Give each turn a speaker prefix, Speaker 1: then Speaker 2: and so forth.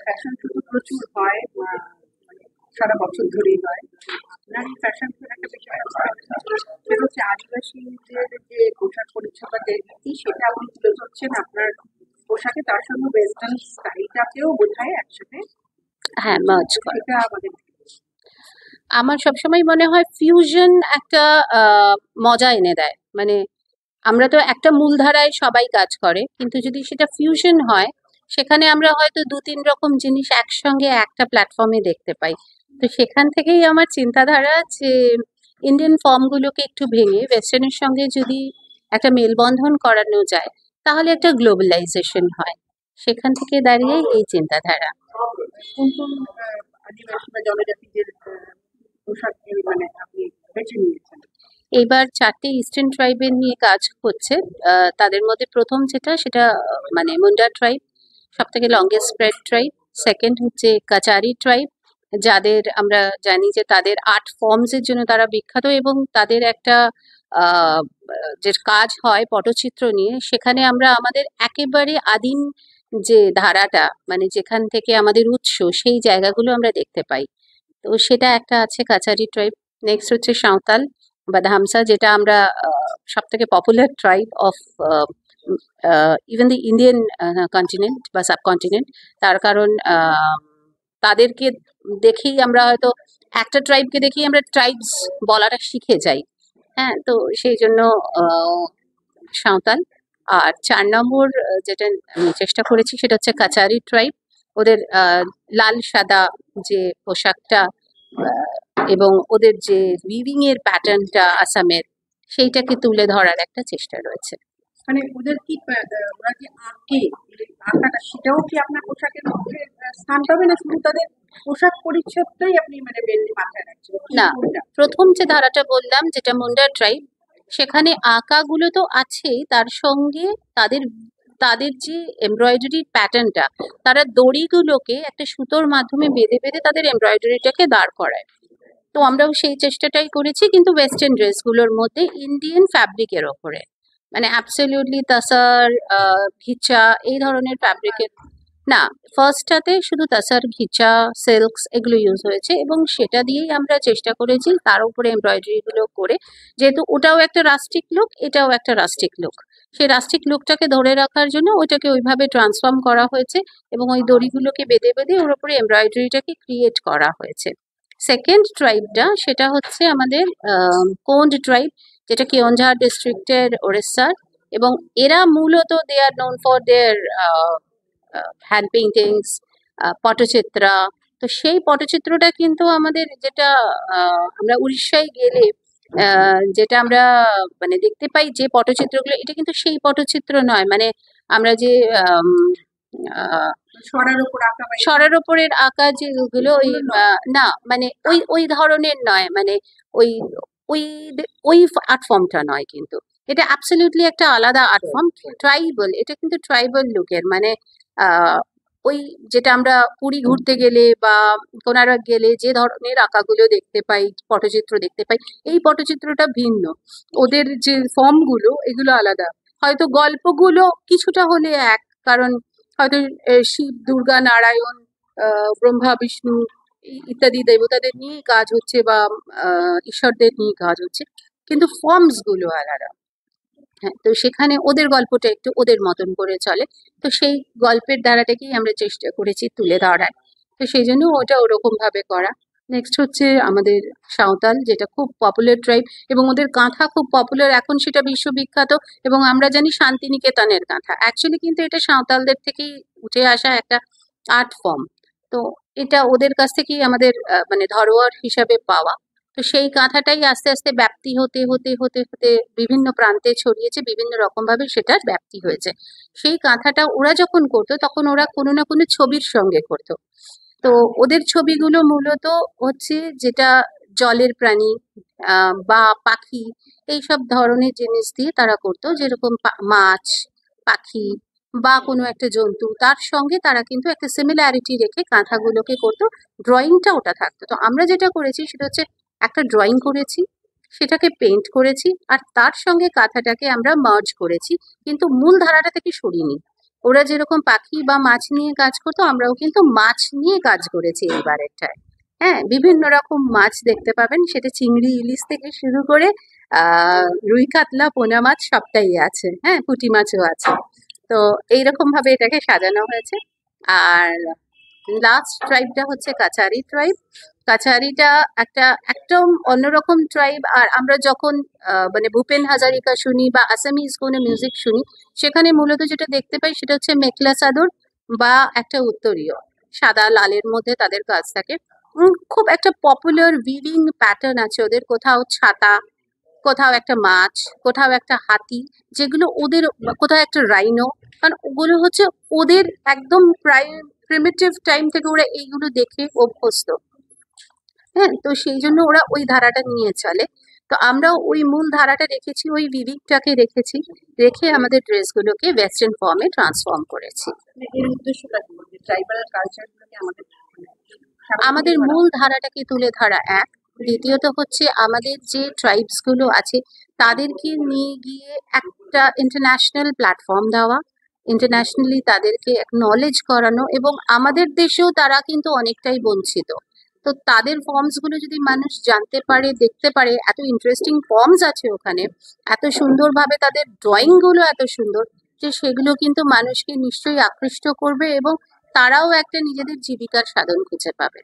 Speaker 1: Fashion show তো প্রচুর হয়, মানে সারা বছর ধরেই হয়। আপনার এই ফ্যাশন শোর একটা বিষয় আছে, সেটা হচ্ছে আদিবাসীদের যে পোশাক পরিচ্ছদ বা যে রীতি, সেটা আপনি তুলে ধরছেন আপনার পোশাকে, তার সঙ্গে ওয়েস্টার্ন স্টাইলটাকেও বোধহয় একসাথে
Speaker 2: হ্যাঁ, মার্জ করা।
Speaker 1: সেটা আমাদের
Speaker 2: আমার সবসময় মনে হয় ফিউশন একটা মজা এনে দেয়। মানে আমরা তো একটা মূলধারায় সবাই কাজ করে, কিন্তু যদি সেটা ফিউশন হয়, সেখানে আমরা হয়তো দু তিন রকম জিনিস একসঙ্গে একটা প্ল্যাটফর্মে দেখতে পাই। তো সেখান থেকেই আমার চিন্তাধারা যে ইন্ডিয়ান ফর্মগুলোকে একটু ভেঙে ওয়েস্টার্নের সঙ্গে যদি একটা মেলবন্ধন করানো যায়, তাহলে একটা গ্লোবালাইজেশন হয়। সেখান থেকে দাঁড়িয়েই এই চিন্তাধারা।
Speaker 1: কোন কোন আদিবাসী বা জনজাতিদের পোশাক মানে আপনি বেছে নিয়েছেন?
Speaker 2: এইবার 4টে ইস্টার্ন ট্রাইবের নিয়ে কাজ হচ্ছে। তাদের মধ্যে প্রথম যেটা, সেটা মানে মুন্ডা ট্রাইব, সবথেকে লংগেস্ট স্প্রেড ট্রাইব। সেকেন্ড হচ্ছে কাচারি ট্রাইব, যাদের আমরা জানি যে তাদের আর্ট ফর্মস এর জন্য তারা বিখ্যাত, এবং তাদের একটা আহ, যে কাজ হয় পটচিত্র নিয়ে, সেখানে আমরা আমাদের একেবারে আদিম যে ধারাটা, মানে যেখান থেকে আমাদের উৎস, সেই জায়গাগুলো আমরা দেখতে পাই। তো সেটা একটা আছে কাচারি ট্রাইব। নেক্সট হচ্ছে সাঁওতাল বা ধামসা, যেটা আমরা সব থেকে popular tribe of even the Indian continent বা সাবকন্টিনেন্ট। তার কারণ তাদেরকে দেখেই আমরা হয়তো, একটা ট্রাইবকে দেখেই আমরা ট্রাইবস বলাটা শিখে যাই। হ্যাঁ, তো সেই জন্য আহ, সাঁওতাল। আর 4 নম্বর যেটা আমি চেষ্টা করেছি, সেটা হচ্ছে কাচারি ট্রাইব। ওদের লাল সাদা যে পোশাকটা, আহ, এবং ওদের যে উইভিং এর প্যাটার্নটা আসামের, সেইটাকে তুলে ধরার একটা চেষ্টা রয়েছে।
Speaker 1: মানে ওদের কি ওরা যে আঁকে, এই আঁকাটা সেটাও কি আপনার পোশাকের মধ্যে স্থান পাবে, না শুধু তাদের পোশাক পরিচ্ছদটাই আপনি মানে মেনলি মাথায় রাখছেন, কি
Speaker 2: না,
Speaker 1: কোনটা?
Speaker 2: প্রথম যে ধারাটা বললাম, যেটা মুন্ডা ট্রাইব, সেখানে আঁকাগুলো তো আছেই, তার সঙ্গে তাদের তাদের যে এমব্রয়ডারি প্যাটার্নটা, তারা দড়িগুলোকে একটা সুতোর মাধ্যমে বেঁধে বেঁধে তাদের এমব্রয়ডারিটাকে দাঁড় করায়। তো আমরাও সেই চেষ্টাটাই করেছি, কিন্তু ওয়েস্টার্ন ড্রেসগুলোর মধ্যে ইন্ডিয়ান ফ্যাব্রিকের ওপরে, মানে অ্যাবসলিউটলি তাসার, ঘিচা, এই ধরনের ফ্যাব্রিকের। না, ফার্স্টটাতে শুধু তাসার, ঘিচা, সিল্কস এগুলো ইউজ হয়েছে, এবং সেটা দিয়েই আমরা চেষ্টা করেছি তার উপরে এমব্রয়ডারি গুলো করে। যেহেতু ওটাও একটা রাস্টিক লুক, এটাও একটা রাস্টিক লুক, সেই রাস্টিক লুকটাকে ধরে রাখার জন্য ওইটাকে ওইভাবে ট্রান্সফর্ম করা হয়েছে, এবং ওই দড়িগুলোকে বেঁধে বেঁধে ওর উপরে এমব্রয়ডারিটাকে ক্রিয়েট করা হয়েছে। সেকেন্ড ট্রাইবটা, সেটা হচ্ছে আমাদের কোন্ড ট্রাইব, যেটা কেওনঝাড় ডিস্ট্রিক্টের ওড়িশার। এবং এরা মূলত they are known for their hand paintings, Pattachitra. তো সেই পটচিত্রটা কিন্তু আমাদের, যেটা আমরা উড়িষ্যায় গেলে যেটা আমরা মানে দেখতে পাই যে পটচিত্রগুলো, এটা কিন্তু সেই পটচিত্র নয়। মানে আমরা যে আম, আহ,
Speaker 1: সরার উপর আঁকা বা
Speaker 2: সরার ওপরের আঁকা যেগুলো, ওই না, মানে ওই ওই ধরনের নয়, মানে ওই ওই ওই আর্ট ফর্মটা নয় কিন্তু। এটা অ্যাবসলিউটলি একটা আলাদা আর্ট ফর্ম, ট্রাইবাল। এটা কিন্তু ট্রাইবাল লুকের, মানে আহ ওই যেটা আমরা পুরী ঘুরতে গেলে বা কোনারক গেলে যে ধরনের আঁকাগুলো দেখতে পাই, পটচিত্র দেখতে পাই, এই পটচিত্রটা ভিন্ন। ওদের যে ফর্মগুলো, এগুলো আলাদা। হয়তো গল্পগুলো কিছুটা হলে এক, কারণ হয়তো শিব, দুর্গা, নারায়ণ, ব্রহ্মা, বিষ্ণু ইত্যাদি দেবতাদের নিয়েই কাজ হচ্ছে, বা ঈশ্বরদের নিয়ে কাজ হচ্ছে, কিন্তু ফর্মস গুলো আলাদা। হ্যাঁ, তো সেখানে ওদের গল্পটা একটু ওদের মতন করে চলে। তো সেই গল্পের ধারাটাকেই আমরা চেষ্টা করেছি তুলে ধরার। তো সেই জন্য ওটা ওরকম ভাবে করা। নেক্সট হচ্ছে আমাদের সাঁওতাল, যেটা খুব পপুলার ট্রাইব, এবং ওদের কাঁথা খুব পপুলার, এখন সেটা বিশ্ববিখ্যাত। এবং আমরা জানি শান্তিনিকেতনের কাঁথা, অ্যাকচুয়ালি কিন্তু এটা সাঁওতালদের থেকেই উঠে আসা একটা আর্ট ফর্ম। তো এটা ওদের কাছ থেকেই আমাদের মানে ধরোয়ার হিসাবে পাওয়া। তো সেই কাঁথাটাই আস্তে আস্তে ব্যাপ্তি হতে হতে হতে হতে বিভিন্ন প্রান্তে ছড়িয়েছে, বিভিন্ন রকম ভাবে সেটার ব্যাপ্তি হয়েছে। সেই কাঁথাটা ওরা যখন করতো, তখন ওরা কোনো না কোনো ছবির সঙ্গে করতো। তো ওদের ছবিগুলো মূলত হচ্ছে যেটা জলের প্রাণী বা পাখি, এইসব ধরনের জিনিস দিয়ে তারা করতো, যেরকম মাছ, পাখি বা কোনো একটা জন্তু, তার সঙ্গে তারা কিন্তু একটা সিমিলারিটি রেখে কাঁথাগুলোকে করতো। ড্রয়িংটা ওটা থাকতো। তো আমরা যেটা করেছি সেটা হচ্ছে একটা ড্রয়িং করেছি, সেটাকে পেইন্ট করেছি, আর তার সঙ্গে কাঁথাটাকে আমরা মার্জ করেছি, কিন্তু মূল ধারাটা থেকে সরিনি। ওরা যেরকম পাখি বা মাছ নিয়ে কাজ করতো, আমরাও কিন্তু মাছ নিয়ে কাজ করেছি এইবারেরটায়। হ্যাঁ, বিভিন্ন রকম মাছ দেখতে পাবেন, সেটা চিংড়ি ইলিশ থেকে শুরু করে রুই কাতলা পোনা মাছ সবটাই আছে, হ্যাঁ, পুঁটি মাছও আছে। তো এইরকম ভাবে এটাকে সাজানো হয়েছে। আর লাস্ট ট্রাইবটা হচ্ছে কাছারি ট্রাইব। কাছারিটা একটা একদম অন্যরকম ট্রাইব। আর আমরা যখন মানে ভূপেন হাজারিকা শুনি বা আসামিজ কোনো মিউজিক শুনি, সেখানে মূলত যেটা দেখতে পাই সেটা হচ্ছে মেখলা চাদর বা একটা উত্তরীয় সাদা লালের মধ্যে তাদের কাজ থাকে। খুব একটা পপুলার উইভিং প্যাটার্ন আছে ওদের, কোথাও ছাতা, কোথাও একটা মাছ, কোথাও একটা হাতি, যেগুলো ওদের, কোথাও একটা রাইনো, কারণ ওগুলো হচ্ছে ওদের একদম প্রিমিটিভ টাইম থেকে ওরা এইগুলো দেখে অভ্যস্ত। হ্যাঁ, তো সেই জন্য ওরা ওই ধারাটা নিয়ে চলে। তো আমরাও ওই মূল ধারাটা রেখেছি, ওই ভিভিকটাকে রেখেছি, রেখে আমাদের ড্রেসগুলোকে ওয়েস্টার্ন ফর্মে ট্রান্সফর্ম করেছি।
Speaker 1: মানে এর উদ্দেশ্যটা কি, যে ট্রাইবাল কালচারগুলোকে আমাদের সারা
Speaker 2: আমাদের
Speaker 1: তুলে ধরা।
Speaker 2: মূল ধারাটাকে তুলে ধরা এক, দ্বিতীয়ত হচ্ছে আমাদের যে ট্রাইবস গুলো আছে তাদেরকে নিয়ে গিয়ে একটা ইন্টারন্যাশনাল প্ল্যাটফর্ম দেওয়া, ইন্টারন্যাশনালি তাদেরকে নলেজ করানো, এবং আমাদের দেশেও তারা কিন্তু অনেকটাই বঞ্চিত। তো তাদের ফর্মস গুলো যদি মানুষ জানতে পারে, দেখতে পারে, এত ইন্টারেস্টিং ফর্মস আছে ওখানে, এত সুন্দরভাবে তাদের ড্রয়িং গুলো এত সুন্দর, যে সেগুলো কিন্তু মানুষকে নিশ্চয়ই আকৃষ্ট করবে এবং তারাও একটা নিজেদের জীবিকার সাধন খুঁজে পাবে।